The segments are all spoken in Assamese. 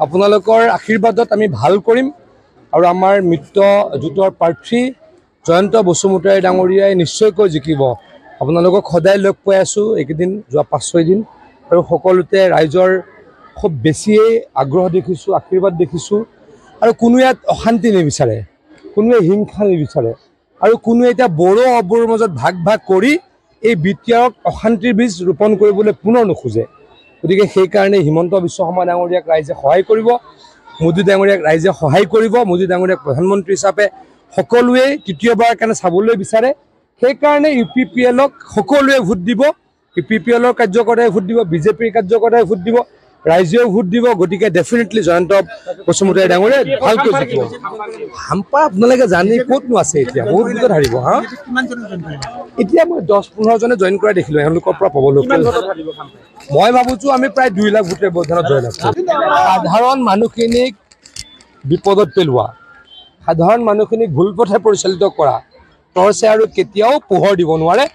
আপোনালোকৰ আশীৰ্বাদত আমি ভাল কৰিম আৰু আমাৰ মিত্ৰ জোঁটৰ প্ৰাৰ্থী জয়ন্ত বসুমতাৰী ডাঙৰীয়াই নিশ্চয়কৈ জিকিব। আপোনালোকক সদায় লগ পাই আছোঁ এইকেইদিন যোৱা 5-6 দিন আৰু সকলোতে ৰাইজৰ খুব বেছিয়েই আগ্ৰহ দেখিছোঁ, আশীৰ্বাদ দেখিছোঁ আৰু কোনো ইয়াত অশান্তি নিবিচাৰে, কোনোৱে হিংসা নিবিচাৰে আৰু কোনোৱে এতিয়া বড়ো অবড়োৰ মাজত ভাগ ভাগ কৰি এই বিটিআৰক অশান্তিৰ বীজ ৰোপণ কৰিবলৈ পুনৰ নোখোজে। গতিকে সেইকাৰণে হিমন্ত বিশ্ব শৰ্মা ডাঙৰীয়াক ৰাইজে সহায় কৰিব, মোদী ডাঙৰীয়াক ৰাইজে সহায় কৰিব। মোদী ডাঙৰীয়াক প্ৰধানমন্ত্ৰী হিচাপে সকলোৱে তৃতীয়বাৰৰ কাৰণে চাবলৈ বিচাৰে। সেইকাৰণে UPPLক সকলোৱে ভোট দিব, UPPLৰ কাৰ্যকৰ্তাই ভোট দিব, বিজেপিৰ কাৰ্যকৰ্তাই ভোট দিব, ৰাইজেও ভোট দিব। গতিকে ডেফিনেটলি জয়ন্ত বসুমতাৰী ডাঙৰীয়াই ভালকৈ জিকিব। হাম্পা আপোনালোকে জানি ক'তনো আছে, এতিয়া বহুত ভিতৰত হাৰিব। এতিয়া মই 10-15 জনে জইন কৰা দেখিলোঁ, এওঁলোকৰ পৰা পাবলৈ। মই ভাবোঁ আমি প্ৰায় 2 লাখ ভোটৰ ব্যৱধানত জয় লাভ কৰিম। সাধাৰণ মানুহখিনিক বিপদত পেলোৱা, সাধাৰণ মানুহখিনিক ভুল পথে পৰিচালিত কৰা টৰ্চে আৰু কেতিয়াও পোহৰ দিব নোৱাৰে।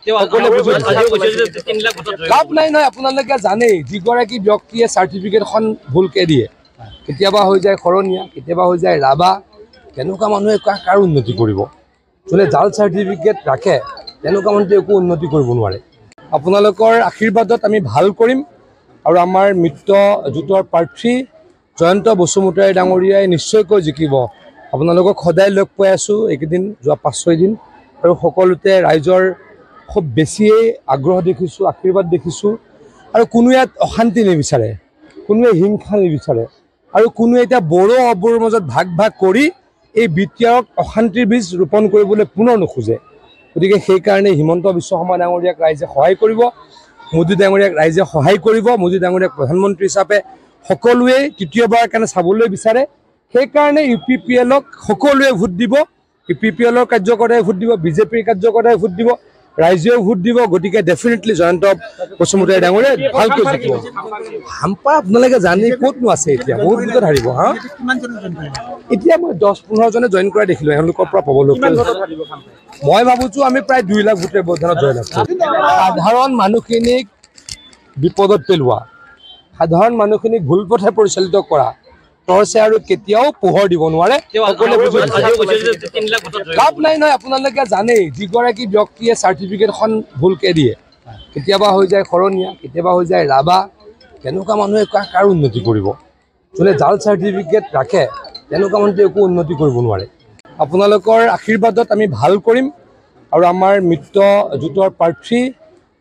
লাভ নাই নহয়, আপোনালোকে জানেই যিগৰাকী ব্যক্তিয়ে চাৰ্টিফিকেটখন ভুলকৈ দিয়ে, কেতিয়াবা হৈ যায় শৰণীয়া, কেতিয়াবা হৈ যায় ৰাভা। তেনেকুৱা মানুহে কাৰ উন্নতি কৰিব? যোনে জাল চাৰ্টিফিকেট ৰাখে তেনেকুৱা মানুহে একো উন্নতি কৰিব নোৱাৰে। আপোনালোকৰ আশীৰ্বাদত আমি ভাল কৰিম আৰু আমাৰ মিত্ৰ জোঁটৰ প্ৰাৰ্থী জয়ন্ত বসুমতাৰী ডাঙৰীয়াই নিশ্চয়কৈ জিকিব। আপোনালোকক সদায় লগ পাই আছোঁ এইকেইদিন যোৱা 5-6 দিন আৰু সকলোতে ৰাইজৰ খুব বেছিয়েই আগ্ৰহ দেখিছোঁ, আশীৰ্বাদ দেখিছোঁ আৰু কোনো ইয়াত অশান্তি নিবিচাৰে, কোনোৱে হিংসা নিবিচাৰে আৰু কোনোৱে এতিয়া বড়ো অবড়োৰ মাজত ভাগ ভাগ কৰি এই বিটিআৰক অশান্তিৰ বীজ ৰোপণ কৰিবলৈ পুনৰ নোখোজে। গতিকে সেইকাৰণে হিমন্ত বিশ্ব শৰ্মা ডাঙৰীয়াক ৰাইজে সহায় কৰিব, মোদী ডাঙৰীয়াক ৰাইজে সহায় কৰিব। মোদী ডাঙৰীয়াক প্ৰধানমন্ত্ৰী হিচাপে সকলোৱে তৃতীয়বাৰৰ কাৰণে চাবলৈ বিচাৰে। সেইকাৰণে UPPLক সকলোৱে ভোট দিব, UPPLৰ কাৰ্যকৰ্তাই ভোট দিব, বিজেপিৰ কাৰ্যকৰ্তাই ভোট দিব, ৰাইজেও ভোট দিব। গতিকে ডেফিনেটলি জয়ন্ত বসুমতাৰী ডাঙৰীয়াই ভালকৈ জিকিব। হাম্পা আপোনালোকে জানি ক'তনো আছে, এতিয়া বহুত ভিতৰত হাৰিব। এতিয়া মই 10-15 জনে জইন কৰা দেখিলোঁ, এওঁলোকৰ পৰা পাবলৈ। মই ভাবোঁ আমি প্ৰায় 2 লাখ ভোটৰ ব্যৱধানত জয় লাভ কৰিম। সাধাৰণ মানুহখিনিক বিপদত পেলোৱা, সাধাৰণ মানুহখিনিক ভুল পথে পৰিচালিত কৰা টৰ্চে আৰু কেতিয়াও পোহৰ দিব নোৱাৰে। লাভ নাই নহয়, আপোনালোকে জানেই যিগৰাকী ব্যক্তিয়ে চাৰ্টিফিকেটখন ভুলকৈ দিয়ে, কেতিয়াবা হৈ যায় শৰণীয়া, কেতিয়াবা হৈ যায় ৰাভা। তেনেকুৱা মানুহে কাৰ উন্নতি কৰিব? যোনে জাল চাৰ্টিফিকেট ৰাখে তেনেকুৱা মানুহে একো উন্নতি কৰিব নোৱাৰে। আপোনালোকৰ আশীৰ্বাদত আমি ভাল কৰিম আৰু আমাৰ মিত্ৰ জোঁটৰ প্ৰাৰ্থী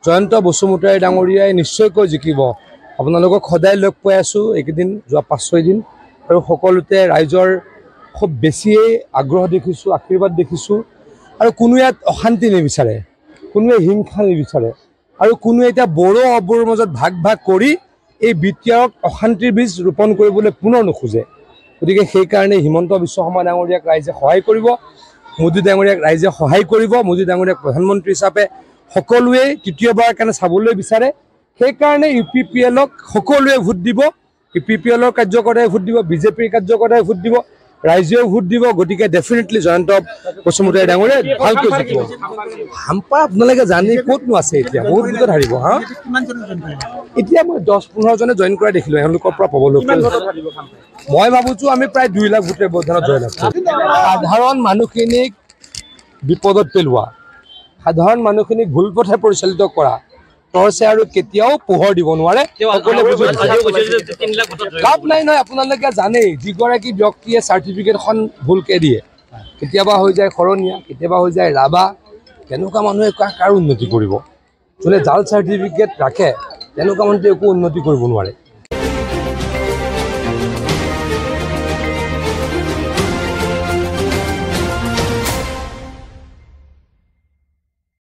জয়ন্ত বসুমতাৰী ডাঙৰীয়াই নিশ্চয়কৈ জিকিব। আপোনালোকক সদায় লগ পাই আছোঁ এইকেইদিন যোৱা 5-6 দিন আৰু সকলোতে ৰাইজৰ খুব বেছিয়েই আগ্ৰহ দেখিছোঁ, আশীৰ্বাদ দেখিছোঁ আৰু কোনো ইয়াত অশান্তি নিবিচাৰে, কোনোৱে হিংসা নিবিচাৰে আৰু কোনোৱে এতিয়া বড়ো অবড়োৰ মাজত ভাগ ভাগ কৰি এই বিটিআৰক অশান্তিৰ বীজ ৰোপণ কৰিবলৈ পুনৰ নোখোজে। গতিকে সেইকাৰণে হিমন্ত বিশ্ব শৰ্মা ডাঙৰীয়াক ৰাইজে সহায় কৰিব, মোদী ডাঙৰীয়াক ৰাইজে সহায় কৰিব। মোদী ডাঙৰীয়াক প্ৰধানমন্ত্ৰী হিচাপে সকলোৱে তৃতীয়বাৰৰ কাৰণে চাবলৈ বিচাৰে। সেইকাৰণে UPPLক সকলোৱে ভোট দিব, UPPLৰ কাৰ্যকৰ্তাই ভোট দিব, বিজেপিৰ কাৰ্যকৰ্তাই ভোট দিব, ৰাইজেও ভোট দিব। গতিকে ডেফিনেটলি জয়ন্ত বসুমতাৰী ডাঙৰীয়াই ভালকৈ জিকিব। হাম্পা আপোনালোকে জানি ক'তনো আছে, এতিয়া বহুত ভিতৰত হাৰিব। এতিয়া মই 10-15 জনে জইন কৰা দেখিলোঁ, এওঁলোকৰ পৰা পাবলৈ। মই ভাবোঁ আমি প্ৰায় 2 লাখ ভোটৰ ব্যৱধানত জয় লাভ কৰিম। সাধাৰণ মানুহখিনিক বিপদত পেলোৱা, সাধাৰণ মানুহখিনিক ভুল পথে পৰিচালিত কৰা টৰ্চে আৰু কেতিয়াও পোহৰ দিব নোৱাৰে। লাভ নাই নহয়, আপোনালোকে জানেই যিগৰাকী ব্যক্তিয়ে চাৰ্টিফিকেটখন ভুলকৈ দিয়ে, কেতিয়াবা হৈ যায় শৰণীয়া, কেতিয়াবা হৈ যায় ৰাভা। তেনেকুৱা মানুহে কাৰ উন্নতি কৰিব? যোনে জাল চাৰ্টিফিকেট ৰাখে তেনেকুৱা মানুহে একো উন্নতি কৰিব নোৱাৰে।